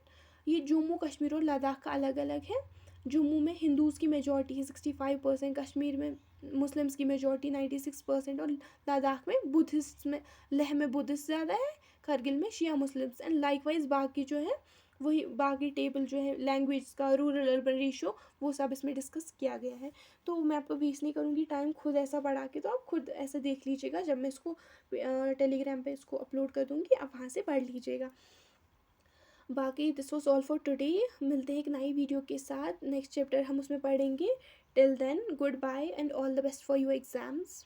ये जम्मू कश्मीर और लद्दाख का अलग अलग है. जम्मू में हिंदूज़ की मेजॉरिटी है 65%, कश्मीर में मुस्लिम्स की मेजॉरिटी 96%, और लद्दाख में बुद्धिस्ट में, लेह में बुद्धिस्ट ज़्यादा है, करगिल में शिया मुस्लिम्स. एंड लाइकवाइज बाकी जो है वही बाकी टेबल जो है लैंग्वेज का, रूरल अर्बन रेशो, वो सब इसमें डिस्कस किया गया है. तो मैं आपको वेस्ट नहीं करूँगी टाइम खुद ऐसा पढ़ा के, तो आप खुद ऐसे देख लीजिएगा. जब मैं इसको टेलीग्राम पे इसको अपलोड कर दूँगी, आप वहाँ से पढ़ लीजिएगा. बाकी this was all for today. मिलते हैं एक नई वीडियो के साथ. नेक्स्ट चैप्टर हम उसमें पढ़ेंगे. Till then goodbye and all the best for your exams.